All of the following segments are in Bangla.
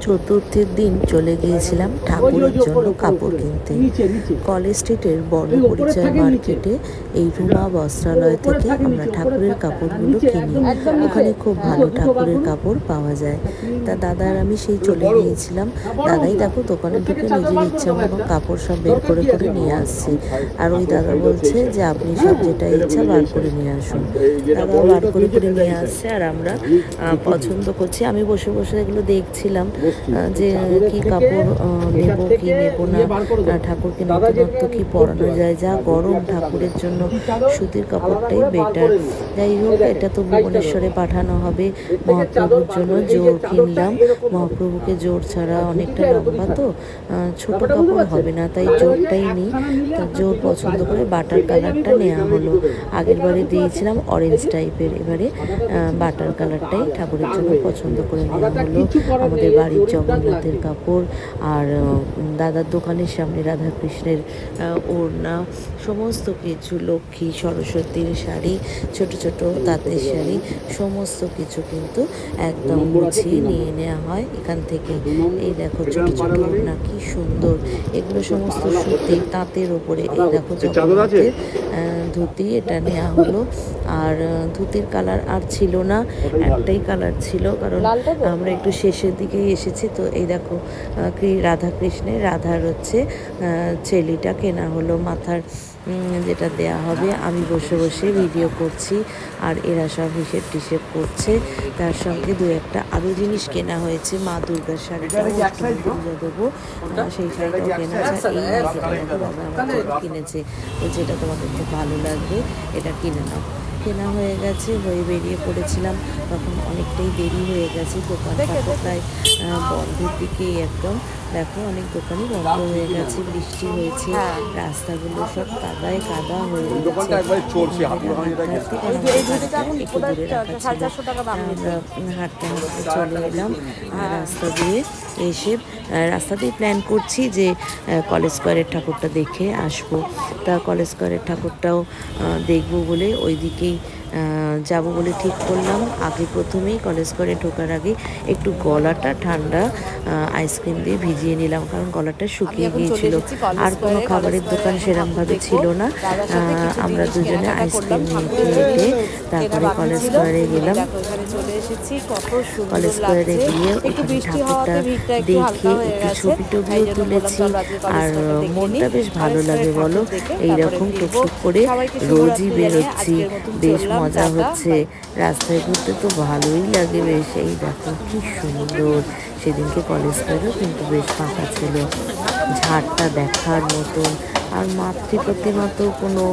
চতুর্থীর দিন চলে গিয়েছিলাম ঠাকুরের জন্য কাপড় কিনতে। কলেজ স্ট্রিটের বড় পরিচয় মার্কেটে এই রুমা বস্ত্রালয় থেকে আমরা ঠাকুরের কাপড়গুলো কিনি। ওখানে খুব ভালো ঠাকুরের কাপড় পাওয়া যায়। তা দাদা আর আমি সেই চলে গিয়েছিলাম। দাদাই দেখো দোকানে ঢুকে নিজের ইচ্ছা মতো কাপড় সব বের করে নিয়ে আসছে। আর ওই দাদা বলছে যে আপনি সব যেটা ইচ্ছা বার করে নিয়ে আসুন। দাদা বার করে নিয়ে আসছে আর আমরা পছন্দ করছি। আমি বসে বসে এগুলো দেখছিলাম যে কি কাপড় নেব কি নেব না, ঠাকুরকে নতুনত্ব কি পরানো যায়। যা গরম, ঠাকুরের জন্য সুতির কাপড়টাই বেটার। যাই হোক, এটা তো ভুবনেশ্বরে পাঠানো হবে মহাপ্রভুর জন্য। জোর কিনলাম, মহাপ্রভুকে জোর ছাড়া অনেকটা লম্বা তো ছোট কাপড় হবে না, তাই জোরটাই নিই। তা জোর পছন্দ করে বাটার কালারটা নেওয়া হলো। আগের বারে দিয়েছিলাম অরেঞ্জ টাইপের, এবারে বাটার কালারটাই ঠাকুরের জন্য পছন্দ করে নেওয়া হলো। আমাদের বাড়ির জগন্নাথের কাপড় আর দাদার দোকানের সামনে রাধাকৃষ্ণের ওড়না, সমস্ত কিছু, লক্ষ্মী সরস্বতীর শাড়ি, ছোট ছোট তাঁতের শাড়ি, সমস্ত কিছু কিন্তু একদম গুছিয়ে নিয়ে নেওয়া হয় এখান থেকে। এই দেখো ছোট ছোট ওড়না কি সুন্দর, এগুলো সমস্ত সুতির তাঁতের ওপরে। এই দেখো জগন্নাথের ধুতি, এটা নেওয়া হলো। আর ধুতির কালার আর ছিল না, একটাই কালার ছিল, কারণ আমরা একটু শেষের দিকেই এসেছি তো। এই দেখো রাধাকৃষ্ণের, রাধার হচ্ছে চেলিটা কেনা হলো, মাথার যেটা দেয়া হবে। আমি বসে বসে ভিডিও করছি আর এরা সব হিসেব টিসেব করছে। তার সঙ্গে দু একটা আরও জিনিস কেনা হয়েছে। মা দুর্গার শাড়িটাও পুজো দেবো, সেই শাড়িটাও কেনা আছে। এই দাদা আমার কিনেছে, যেটা তোমাদের খুব ভালো লাগবে, এটা কিনে নাও। কেনা হয়ে গেছে, হয়ে বেরিয়ে পড়েছিলাম। তখন অনেকটাই দেরি হয়ে গেছে, দোকানপাটও প্রায় বন্ধের দিকেই একদম। দেখো অনেক দোকানই বন্ধ হয়ে গেছে, বৃষ্টি হয়েছে, রাস্তাগুলো সব কাদায় কাদা হয়ে গেছে। একটু দূরে রাখা ছিল, আমরা হাঁটতে হাঁটতে চলে এলাম রাস্তা দিয়ে। এসে রাস্তাতেই প্ল্যান করছি যে কলেজ স্কোয়ারের ঠাকুরটা দেখে আসবো। তা কলেজ স্কোয়ারের ঠাকুরটাও দেখবো বলে ওই দিকেই যাব বলে ঠিক করলাম। আগে প্রথমেই কলেজ স্কোয়ারে ঢোকার আগে একটু গলাটা ঠান্ডা আইসক্রিম দিয়ে ভিজিয়ে নিলাম, কারণ গলাটা শুকিয়ে গিয়েছিল। আর কোনো খাবারের দোকান সেরকমভাবে ছিল না। আমরা দুজনে আইসক্রিম নিয়ে তারপরে কলেজ স্কোয়ারে গেলাম। কলেজ স্কোয়ারে গিয়ে ওখানে ঠাকুরটা দেখে একটু ছবি টবিও তুলেছি। আর মনটা বেশ ভালো লাগে বলো, এইরকম টুকটুক করে রোজই বেরোচ্ছি, বেশ মজা হচ্ছে। রাস্তায় ঘুরতে তো ভালোই লাগে বেশ। এই দেখো কি সুন্দর, সেদিনকে কলেজ স্কোয়ারেও কিন্তু বেশ ফাঁকা ছিল, ঝাড়টা দেখার মতন। আর মাতৃ প্রতিমা তো কোনো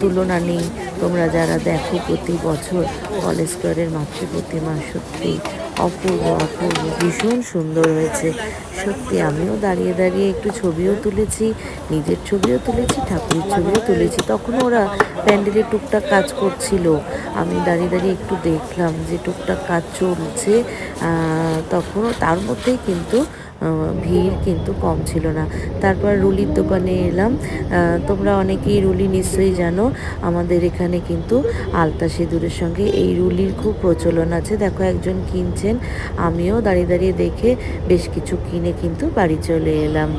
তুলনা নেই। তোমরা যারা দেখো প্রতি বছর কলেজ স্কোয়ারের মাতৃ প্রতিমা, সত্যি অপূর্ব অপূর্ব, ভীষণ সুন্দর হয়েছে সত্যি। আমিও দাঁড়িয়ে দাঁড়িয়ে একটু ছবিও তুলেছি, নিজের ছবিও তুলেছি, ঠাকুরের ছবিও তুলেছি। তখন ওরা প্যান্ডেলে টুকটাক কাজ করছিল, আমি দাঁড়িয়ে দাঁড়িয়ে একটু দেখলাম যে টুকটাক কাজ চলছে। তখনও তার মধ্যেই কিন্তু ভিড় কিন্তু কম ছিল না। তারপর রুলির দোকানে এলাম। তোমরা অনেকেই রুলি নিশ্চয়ই জানো, আমাদের এখানে কিন্তু আলতা সিঁদুরের সঙ্গে এই রুলির খুব প্রচলন আছে। দেখো একজন কিনছেন, আমিও দাঁড়িয়ে দাঁড়িয়ে দেখে বেশ কিছু কিনে কিন্তু বাড়ি চলে এলাম।